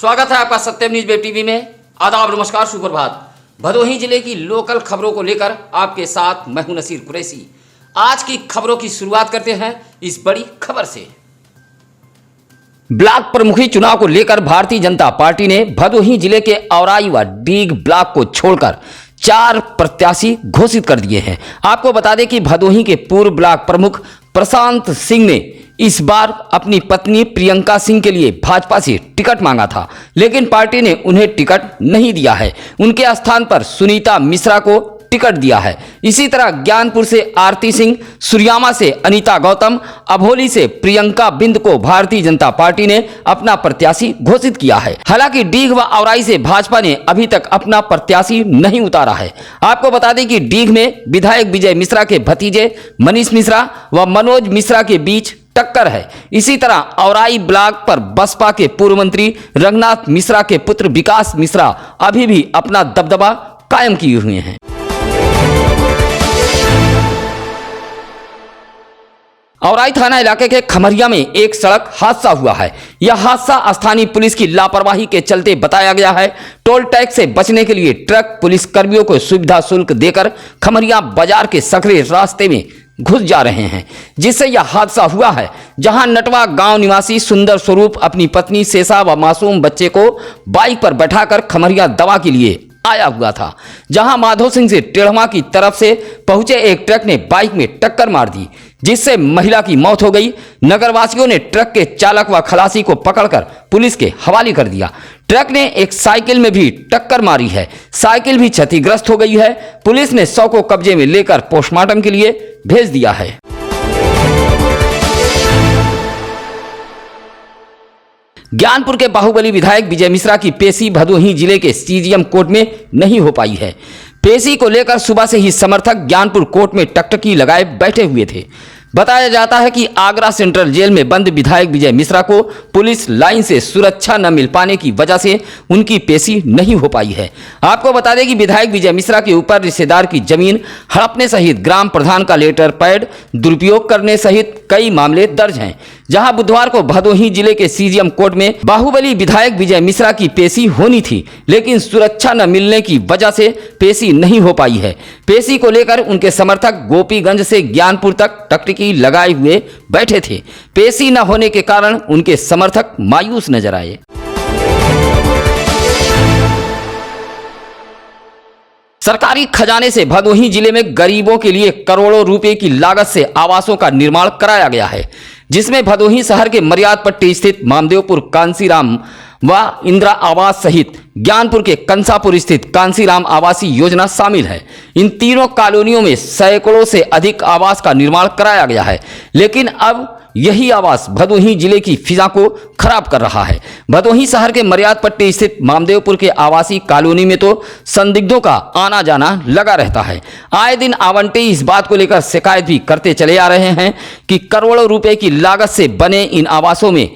स्वागत है आपका सत्यम न्यूज वेब टीवी में। आदाब, नमस्कार, सुप्रभात। भदोही जिले की लोकल खबरों को लेकर आपके साथ मैं हूं नसीर कुरैशी। आज की खबरों की शुरुआत करते हैं इस बड़ी खबर से। ब्लॉक प्रमुखी चुनाव को लेकर भारतीय जनता पार्टी ने भदोही जिले के औराई व डीग ब्लॉक को छोड़कर 4 प्रत्याशी घोषित कर दिए हैं। आपको बता दें कि भदोही के पूर्व ब्लॉक प्रमुख प्रशांत सिंह ने इस बार अपनी पत्नी प्रियंका सिंह के लिए भाजपा से टिकट मांगा था, लेकिन पार्टी ने उन्हें टिकट नहीं दिया है। उनके स्थान पर सुनीता मिश्रा को टिकट दिया है। इसी तरह ज्ञानपुर से आरती सिंह, सुरियामा से अनीता गौतम, अभोली से प्रियंका बिंद को भारतीय जनता पार्टी ने अपना प्रत्याशी घोषित किया है। हालांकि डीग व औराई से भाजपा ने अभी तक अपना प्रत्याशी नहीं उतारा है। आपको बता दें कि डीग में विधायक विजय मिश्रा के भतीजे मनीष मिश्रा व मनोज मिश्रा के बीच टक्कर है। इसी तरह औराई ब्लॉक पर बसपा के पूर्व मंत्री रंगनाथ मिश्रा के पुत्र विकास मिश्रा अभी भी अपना दबदबा कायम किए हुए हैं। औराई थाना इलाके के खमरिया में एक सड़क हादसा हुआ है। यह हादसा स्थानीय पुलिस की लापरवाही के चलते बताया गया है। टोल टैक्स से बचने के लिए ट्रक पुलिस कर्मियों को सुविधा शुल्क देकर खमरिया बाजार के सकरे रास्ते में घुस जा रहे हैं, जिससे यह हादसा हुआ है। जहां नटवा गांव निवासी सुंदर स्वरूप अपनी पत्नी शेषा व मासूम बच्चे को बाइक पर बैठाकर खमरिया दवा के लिए आया हुआ था। जहां माधो सिंह से टेढ़वा की तरफ से पहुंचे एक ट्रक ने बाइक में टक्कर मार दी, जिससे महिला की मौत हो गई। नगरवासियों ने ट्रक के चालक व खलासी को पकड़कर पुलिस के हवाले कर दिया। ट्रक ने एक साइकिल में भी टक्कर मारी है। साइकिल भी क्षतिग्रस्त हो गई है। पुलिस ने शव को कब्जे में लेकर पोस्टमार्टम के लिए भेज दिया है। ज्ञानपुर के बाहुबली विधायक विजय मिश्रा की पेशी भदोही जिले के सीजीएम कोर्ट में नहीं हो पाई है। पेशी को लेकर सुबह से ही समर्थक ज्ञानपुर कोर्ट में टकटकी लगाए बैठे हुए थे। बताया जाता है कि आगरा सेंट्रल जेल में बंद विधायक विजय मिश्रा को पुलिस लाइन से सुरक्षा न मिल पाने की वजह से उनकी पेशी नहीं हो पाई है। आपको बता दें कि विधायक विजय मिश्रा के ऊपर रिश्तेदार की जमीन हड़पने सहित ग्राम प्रधान का लेटर पैड दुरुपयोग करने सहित कई मामले दर्ज हैं। जहां बुधवार को भदोही जिले के सीजीएम कोर्ट में बाहुबली विधायक विजय मिश्रा की पेशी होनी थी, लेकिन सुरक्षा न मिलने की वजह से पेशी नहीं हो पाई है। पेशी को लेकर उनके समर्थक गोपीगंज से ज्ञानपुर तक टकटकी लगाए हुए बैठे थे। पेशी न होने के कारण उनके समर्थक मायूस नजर आए। सरकारी खजाने से भदोही जिले में गरीबों के लिए करोड़ों रुपए की लागत से आवासों का निर्माण कराया गया है, जिसमें भदोही शहर के मर्याद पट्टी स्थित मामदेवपुर कांसीराम व इंदिरा आवास सहित ज्ञानपुर के कंसापुर स्थित कांसीराम आवासीय योजना शामिल है। इन तीनों कॉलोनियों में सैकड़ों से अधिक आवास का निर्माण कराया गया है, लेकिन अब यही आवास भदोही जिले की फिजा को खराब कर रहा है। भदोही शहर के मर्याद पट्टी स्थित मामदेवपुर के आवासीय कॉलोनी में तो संदिग्धों का आना जाना लगा रहता है। आए दिन आवंटी इस बात को लेकर शिकायत भी करते चले आ रहे हैं कि करोड़ों रुपए की लागत से बने इन आवासों में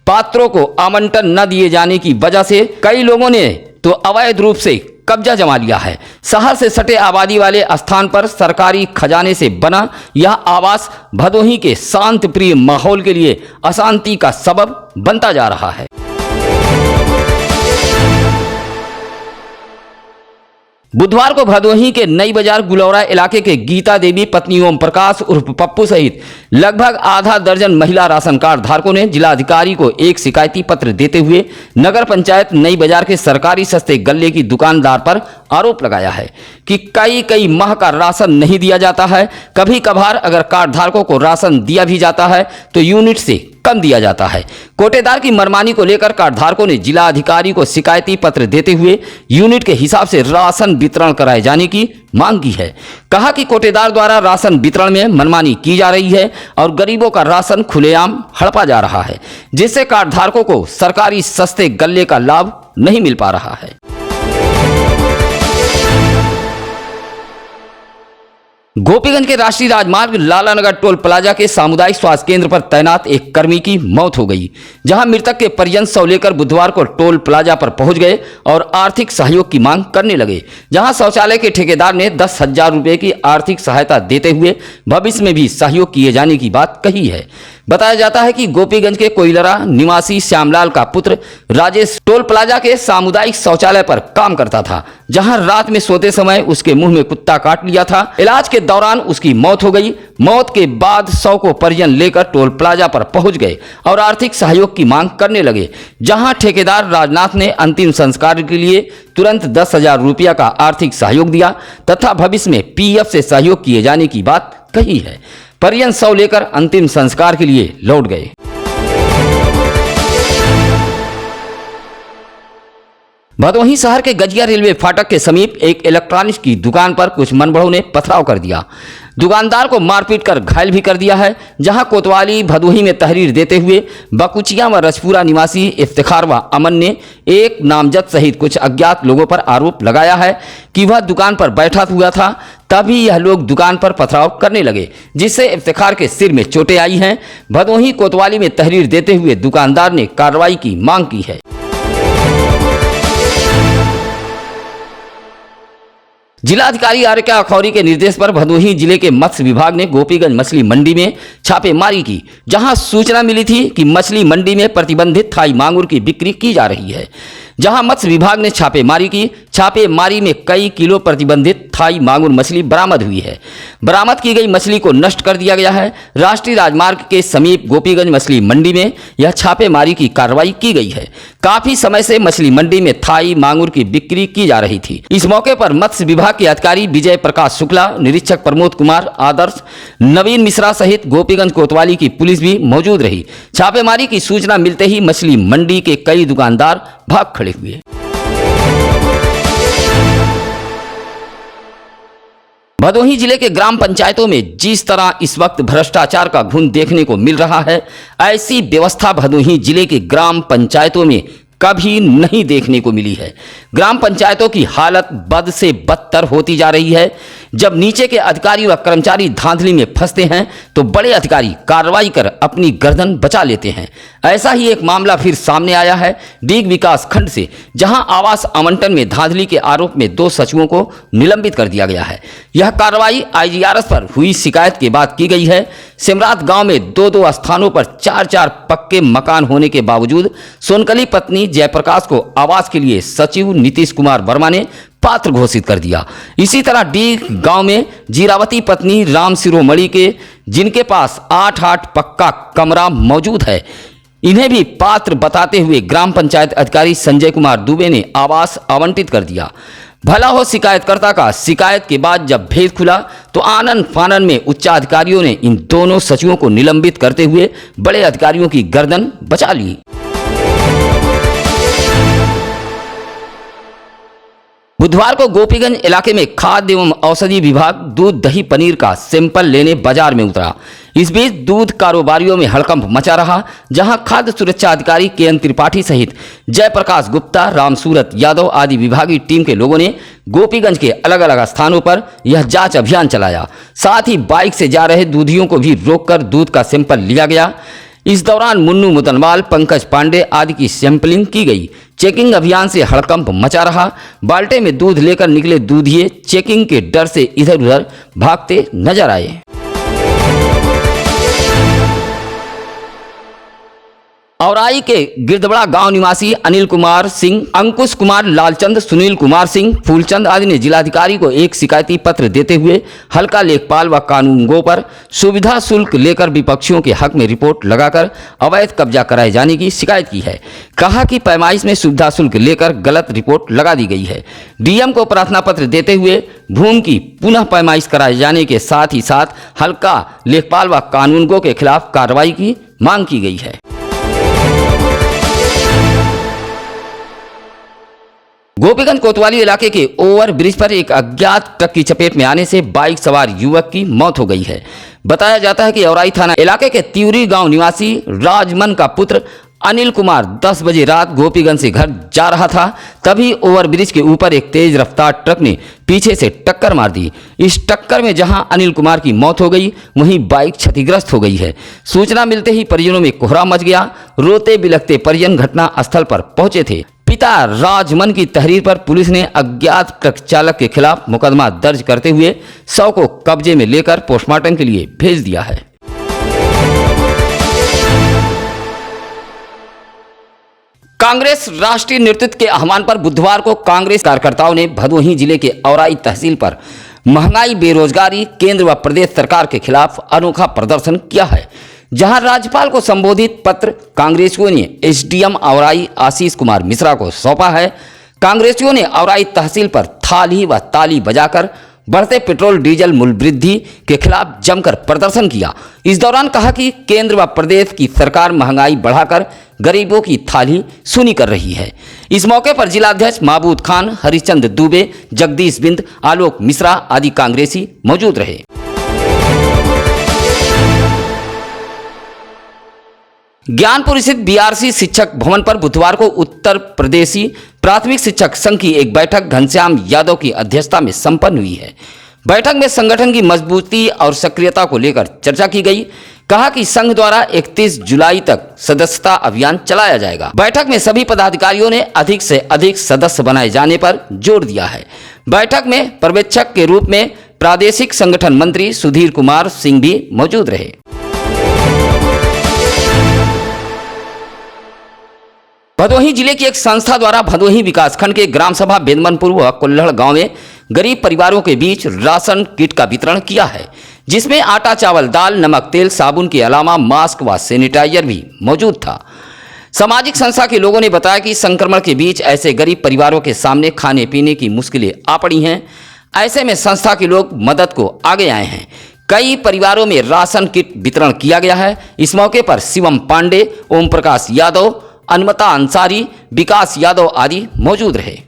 पात्रों को आवंटन न दिए जाने की वजह से कई लोगों ने तो अवैध रूप से कब्जा जमा लिया है। शहर से सटे आबादी वाले स्थान पर सरकारी खजाने से बना यह आवास भदोही के शांत प्रिय माहौल के लिए अशांति का सबब बनता जा रहा है। बुधवार को भदोही के नई बाजार गुलौरा इलाके के गीता देवी पत्नी ओम प्रकाश उर्फ पप्पू सहित लगभग आधा दर्जन महिला राशन कार्ड धारकों ने जिलाधिकारी को एक शिकायती पत्र देते हुए नगर पंचायत नई बाजार के सरकारी सस्ते गल्ले की दुकानदार पर आरोप लगाया है कि कई माह का राशन नहीं दिया जाता है। कभी कभार अगर कार्ड धारकों को राशन दिया भी जाता है तो यूनिट से कम दिया जाता है। कोटेदार की मनमानी को लेकर कार्ड धारकों ने जिला अधिकारी को शिकायती पत्र देते हुए यूनिट के हिसाब से राशन वितरण कराए जाने की मांग की है। कहा कि कोटेदार द्वारा राशन वितरण में मनमानी की जा रही है और गरीबों का राशन खुलेआम हड़पा जा रहा है, जिससे कार्ड धारकों को सरकारी सस्ते गल्ले का लाभ नहीं मिल पा रहा है। गोपीगंज के राष्ट्रीय राजमार्ग लालानगर टोल प्लाजा के सामुदायिक स्वास्थ्य केंद्र पर तैनात एक कर्मी की मौत हो गई, जहां मृतक के परिजन शव लेकर बुधवार को टोल प्लाजा पर पहुंच गए और आर्थिक सहयोग की मांग करने लगे। जहां शौचालय के ठेकेदार ने 10,000 रुपए की आर्थिक सहायता देते हुए भविष्य में भी सहयोग किए जाने की बात कही है। बताया जाता है कि गोपीगंज के कोइलरा निवासी श्यामलाल का पुत्र राजेश टोल प्लाजा के सामुदायिक शौचालय पर काम करता था, जहां रात में सोते समय उसके मुंह में कुत्ता काट लिया था। इलाज के दौरान उसकी मौत हो गई। मौत के बाद शव को परिजन लेकर टोल प्लाजा पर पहुंच गए और आर्थिक सहयोग की मांग करने लगे, जहां ठेकेदार राजनाथ ने अंतिम संस्कार के लिए तुरंत 10,000 रुपया का आर्थिक सहयोग दिया तथा भविष्य में पीएफ से सहयोग किए जाने की बात कही है। परिजन शव लेकर अंतिम संस्कार के लिए लौट गए। भदोही शहर के गजिया रेलवे फाटक के समीप एक इलेक्ट्रॉनिक्स की दुकान पर कुछ मनबड़ों ने पथराव कर दिया। दुकानदार को मारपीट कर घायल भी कर दिया है, जहां कोतवाली भदोही में तहरीर देते हुए बकुचिया व रजपुरा निवासी इफ्तिखार व अमन ने एक नामजद सहित कुछ अज्ञात लोगों पर आरोप लगाया है कि वह दुकान पर बैठा हुआ था, तभी यह लोग दुकान पर पथराव करने लगे, जिससे इफ्तिखार के सिर में चोटें आई हैं। भदोही कोतवाली में तहरीर देते हुए दुकानदार ने कार्रवाई की मांग की है। जिलाधिकारी आर्या अखौरी के निर्देश पर भदोही जिले के मत्स्य विभाग ने गोपीगंज मछली मंडी में छापेमारी की, जहां सूचना मिली थी कि मछली मंडी में प्रतिबंधित थाई मांगुर की बिक्री की जा रही है। जहां मत्स्य विभाग ने छापेमारी की। छापेमारी में कई किलो प्रतिबंधित थाई मांगुर मछली बरामद हुई है। बरामद की गई मछली को नष्ट कर दिया गया है। राष्ट्रीय राजमार्ग के समीप गोपीगंज मछली मंडी में यह छापेमारी की कार्रवाई की गई है। काफी समय से मछली मंडी में थाई मांगुर की बिक्री की जा रही थी। इस मौके पर मत्स्य विभाग के अधिकारी विजय प्रकाश शुक्ला, निरीक्षक प्रमोद कुमार आदर्श, नवीन मिश्रा सहित गोपीगंज कोतवाली की पुलिस भी मौजूद रही। छापेमारी की सूचना मिलते ही मछली मंडी के कई दुकानदार भाग खड़े हुए। भदोही जिले के ग्राम पंचायतों में जिस तरह इस वक्त भ्रष्टाचार का घुन देखने को मिल रहा है, ऐसी व्यवस्था भदोही जिले के ग्राम पंचायतों में कभी नहीं देखने को मिली है। ग्राम पंचायतों की हालत बद से बदतर होती जा रही है। जब नीचे के अधिकारी व कर्मचारी धांधली में फंसते हैं तो बड़े अधिकारी कार्रवाई कर अपनी गर्दन बचा लेते हैं। ऐसा ही एक मामला फिर सामने आया है डीग विकास खंड से, जहां आवास आवंटन में धांधली के आरोप में 2 सचिवों को निलंबित कर दिया गया है। यह कार्रवाई आईजीआरएस पर हुई शिकायत के बाद की गई है। सिमरात गांव में 2-2 स्थानों पर 4-4 पक्के मकान होने के बावजूद सोनकली पत्नी जयप्रकाश को आवास के लिए सचिव नीतीश कुमार वर्मा ने पात्र घोषित कर दिया। इसी तरह डी गांव में जीरावती पत्नी राम शिरोमणि के, जिनके पास 8-8 पक्का कमरा मौजूद है, इन्हें भी पात्र बताते हुए ग्राम पंचायत अधिकारी संजय कुमार दुबे ने आवास आवंटित कर दिया। भला हो शिकायतकर्ता का। शिकायत के बाद जब भेद खुला तो आनन फानन में उच्चाधिकारियों ने इन दोनों सचिवों को निलंबित करते हुए बड़े अधिकारियों की गर्दन बचा ली। बुधवार को गोपीगंज इलाके में खाद्य एवं औषधि विभाग दूध दही पनीर का सैंपल लेने बाजार में उतरा। इस बीच दूध कारोबारियों में हड़कंप मचा रहा, जहां खाद्य सुरक्षा अधिकारी केएन त्रिपाठी सहित जयप्रकाश गुप्ता, रामसूरत यादव आदि विभागीय टीम के लोगों ने गोपीगंज के अलग अलग स्थानों पर यह जांच अभियान चलाया। साथ ही बाइक से जा रहे दूधियों को भी रोककर दूध का सैंपल लिया गया। इस दौरान मुन्नू मुदनवाल, पंकज पांडे आदि की सैंपलिंग की गई। चेकिंग अभियान से हड़कंप मचा रहा। बाल्टे में दूध लेकर निकले दूधिये चेकिंग के डर से इधर उधर भागते नजर आए। औराई के गिरदबड़ा गांव निवासी अनिल कुमार सिंह, अंकुश कुमार, लालचंद, सुनील कुमार सिंह, फूलचंद आदि ने जिलाधिकारी को एक शिकायती पत्र देते हुए हल्का लेखपाल व कानूनगो पर सुविधा शुल्क लेकर विपक्षियों के हक में रिपोर्ट लगाकर अवैध कब्जा कराए जाने की शिकायत की है। कहा कि पैमाइश में सुविधा शुल्क लेकर गलत रिपोर्ट लगा दी गई है। डीएम को प्रार्थना पत्र देते हुए भूमि की पुनः पैमाइश कराए जाने के साथ ही साथ हल्का लेखपाल व कानूनगो के खिलाफ कार्रवाई की मांग की गई है। गोपीगंज कोतवाली इलाके के ओवर ब्रिज पर एक अज्ञात ट्रक की चपेट में आने से बाइक सवार युवक की मौत हो गई है। बताया जाता है कि औराई थाना इलाके के तिवरी गांव निवासी राजमन का पुत्र अनिल कुमार 10 बजे रात गोपीगंज से घर जा रहा था, तभी ओवर ब्रिज के ऊपर एक तेज रफ्तार ट्रक ने पीछे से टक्कर मार दी। इस टक्कर में जहां अनिल कुमार की मौत हो गई, वहीं बाइक क्षतिग्रस्त हो गई है। सूचना मिलते ही परिजनों में कोहरा मच गया। रोते बिलखते परिजन घटना स्थल पर पहुंचे थे। पिता राजमन की तहरीर पर पुलिस ने अज्ञात ट्रक चालक के खिलाफ मुकदमा दर्ज करते हुए शव को कब्जे में लेकर पोस्टमार्टम के लिए भेज दिया है। कांग्रेस राष्ट्रीय नेतृत्व के आह्वान पर बुधवार को कांग्रेस कार्यकर्ताओं ने भदोही जिले के औराई तहसील पर महंगाई, बेरोजगारी, केंद्र व प्रदेश सरकार के खिलाफ अनोखा प्रदर्शन किया है। जहां राज्यपाल को संबोधित पत्र कांग्रेसियों ने एसडीएम औराई आशीष कुमार मिश्रा को सौंपा है। कांग्रेसियों ने औराई तहसील पर थाली व ताली बजाकर बढ़ते पेट्रोल डीजल मूल्य वृद्धि के खिलाफ जमकर प्रदर्शन किया। इस दौरान कहा कि केंद्र व प्रदेश की सरकार महंगाई बढ़ाकर गरीबों की थाली सूनी कर रही है। इस मौके पर जिलाध्यक्ष महबूब खान, हरिचंद दुबे, जगदीश बिंद, आलोक मिश्रा आदि कांग्रेसी मौजूद रहे। ज्ञानपुर स्थित बीआरसी शिक्षक भवन पर बुधवार को उत्तर प्रदेशी प्राथमिक शिक्षक संघ की एक बैठक घनश्याम यादव की अध्यक्षता में संपन्न हुई है। बैठक में संगठन की मजबूती और सक्रियता को लेकर चर्चा की गई। कहा कि संघ द्वारा 31 जुलाई तक सदस्यता अभियान चलाया जाएगा। बैठक में सभी पदाधिकारियों ने अधिक से अधिक सदस्य बनाए जाने पर जोर दिया है। बैठक में पर्यवेक्षक के रूप में प्रादेशिक संगठन मंत्री सुधीर कुमार सिंह भी मौजूद रहे। भदोही जिले की एक संस्था द्वारा भदोही विकासखंड के ग्राम सभा बेदमनपुर व कुल्लड़ गांव में गरीब परिवारों के बीच राशन किट का वितरण किया है, जिसमें आटा, चावल, दाल, नमक, तेल, साबुन के अलावा मास्क व सैनिटाइजर भी मौजूद था। सामाजिक संस्था के लोगों ने बताया कि संक्रमण के बीच ऐसे गरीब परिवारों के सामने खाने पीने की मुश्किलें आ पड़ी हैं। ऐसे में संस्था के लोग मदद को आगे आए हैं। कई परिवारों में राशन किट वितरण किया गया है। इस मौके पर शिवम पांडे, ओम प्रकाश यादव, अनमता अंसारी, विकास यादव आदि मौजूद रहे।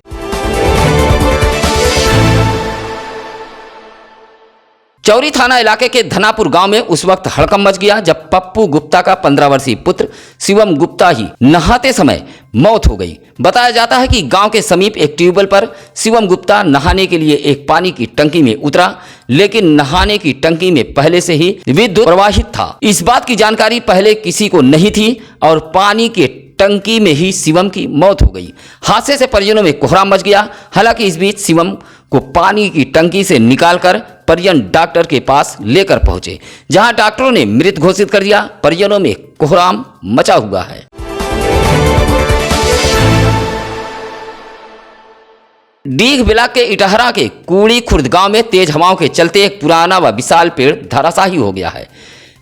चौरी थाना इलाके के धनापुर गांव में उस वक्त हड़कंप मच गया जब पप्पू गुप्ता का 15 वर्षीय पुत्र शिवम गुप्ता ही नहाते समय मौत हो गई। बताया जाता है कि गांव के समीप एक ट्यूबवेल पर शिवम गुप्ता नहाने के लिए एक पानी की टंकी में उतरा, लेकिन नहाने की टंकी में पहले से ही विद्युत प्रवाहित था। इस बात की जानकारी पहले किसी को नहीं थी और पानी के टंकी में ही शिवम की मौत हो गई। हादसे से परिजनों में कोहराम मच गया। हालांकि इस बीच शिवम को पानी की टंकी से निकालकर परिजन डॉक्टर के पास लेकर पहुंचे, जहां डॉक्टरों ने मृत घोषित कर दिया। परिजनों में कोहराम मचा हुआ है। डीग ब्लॉक के इटहरा के कूड़ी खुर्द गांव में तेज हवाओं के चलते एक पुराना व विशाल पेड़ धराशायी हो गया है।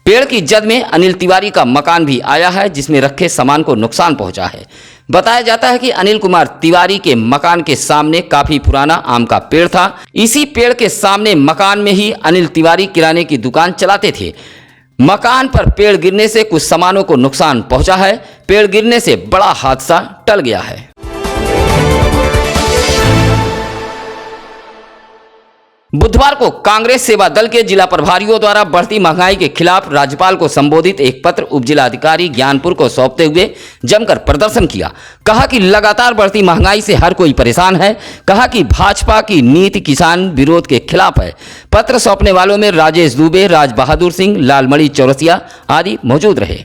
पेड़ की जद में अनिल तिवारी का मकान भी आया है, जिसमें रखे सामान को नुकसान पहुंचा है। बताया जाता है कि अनिल कुमार तिवारी के मकान के सामने काफी पुराना आम का पेड़ था। इसी पेड़ के सामने मकान में ही अनिल तिवारी किराने की दुकान चलाते थे। मकान पर पेड़ गिरने से कुछ सामानों को नुकसान पहुंचा है। पेड़ गिरने से बड़ा हादसा टल गया है। बुधवार को कांग्रेस सेवा दल के जिला प्रभारियों द्वारा बढ़ती महंगाई के खिलाफ राज्यपाल को संबोधित एक पत्र उपजिलाधिकारी ज्ञानपुर को सौंपते हुए जमकर प्रदर्शन किया। कहा कि लगातार बढ़ती महंगाई से हर कोई परेशान है। कहा कि भाजपा की नीति किसान विरोध के खिलाफ है। पत्र सौंपने वालों में राजेश दुबे, राज बहादुर सिंह, लालमणि चौरसिया आदि मौजूद रहे।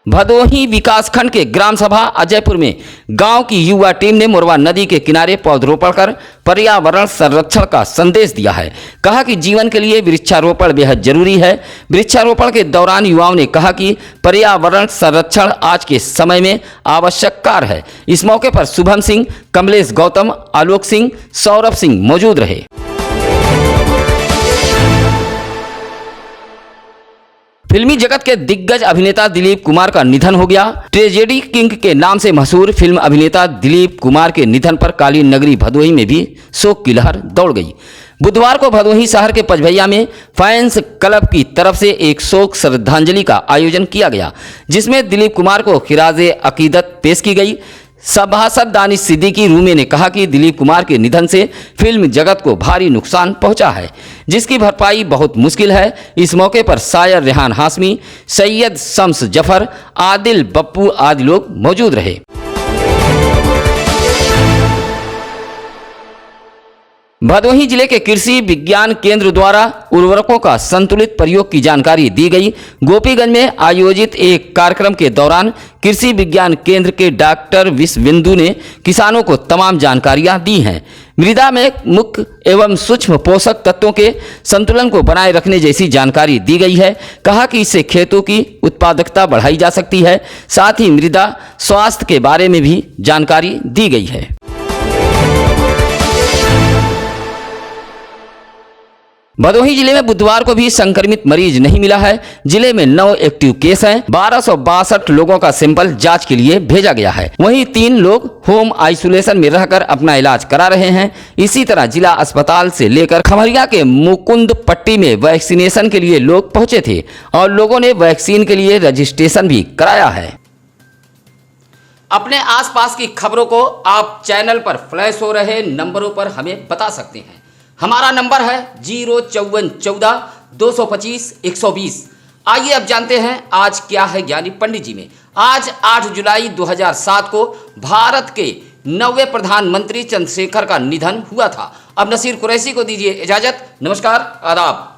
भदोही विकासखंड के ग्राम सभा अजयपुर में गांव की युवा टीम ने मोरवा नदी के किनारे पौधरोपण कर पर्यावरण संरक्षण का संदेश दिया है। कहा कि जीवन के लिए वृक्षारोपण बेहद जरूरी है। वृक्षारोपण के दौरान युवाओं ने कहा कि पर्यावरण संरक्षण आज के समय में आवश्यक कार्य है। इस मौके पर शुभम सिंह, कमलेश गौतम, आलोक सिंह, सौरभ सिंह मौजूद रहे। फिल्मी जगत के दिग्गज अभिनेता दिलीप कुमार का निधन हो गया। ट्रेजेडी किंग के नाम से मशहूर फिल्म अभिनेता दिलीप कुमार के निधन पर कालीन नगरी भदोही में भी शोक की लहर दौड़ गई। बुधवार को भदोही शहर के पचभैया में फैंस क्लब की तरफ से एक शोक श्रद्धांजलि का आयोजन किया गया, जिसमें दिलीप कुमार को खिराजे अकीदत पेश की गई। सभासद दानिश सिद्दीकी रूमी ने कहा कि दिलीप कुमार के निधन से फिल्म जगत को भारी नुकसान पहुंचा है, जिसकी भरपाई बहुत मुश्किल है। इस मौके पर शायर रेहान हाशमी, सैयद शम्स जफर, आदिल बप्पू आदि लोग मौजूद रहे। भदोही जिले के कृषि विज्ञान केंद्र द्वारा उर्वरकों का संतुलित प्रयोग की जानकारी दी गई। गोपीगंज में आयोजित एक कार्यक्रम के दौरान कृषि विज्ञान केंद्र के डॉक्टर विश्वबिंदु ने किसानों को तमाम जानकारियां दी हैं। मृदा में मुख्य एवं सूक्ष्म पोषक तत्वों के संतुलन को बनाए रखने जैसी जानकारी दी गई है। कहा कि इससे खेतों की उत्पादकता बढ़ाई जा सकती है। साथ ही मृदा स्वास्थ्य के बारे में भी जानकारी दी गई है। भदोही जिले में बुधवार को भी संक्रमित मरीज नहीं मिला है। जिले में 9 एक्टिव केस हैं। 1262 लोगों का सैंपल जांच के लिए भेजा गया है। वहीं 3 लोग होम आइसोलेशन में रहकर अपना इलाज करा रहे हैं। इसी तरह जिला अस्पताल से लेकर खमरिया के मुकुंद पट्टी में वैक्सीनेशन के लिए लोग पहुंचे थे और लोगों ने वैक्सीन के लिए रजिस्ट्रेशन भी कराया है। अपने आसपास की खबरों को आप चैनल पर फ्लैश हो रहे नंबरों पर हमें बता सकते हैं। हमारा नंबर है 05414 225 120। आइए अब जानते हैं आज क्या है ज्ञानी पंडित जी में। आज 8 जुलाई 2007 को भारत के 9वें प्रधानमंत्री चंद्रशेखर का निधन हुआ था। अब नसीर कुरैशी को दीजिए इजाजत। नमस्कार, आदाब।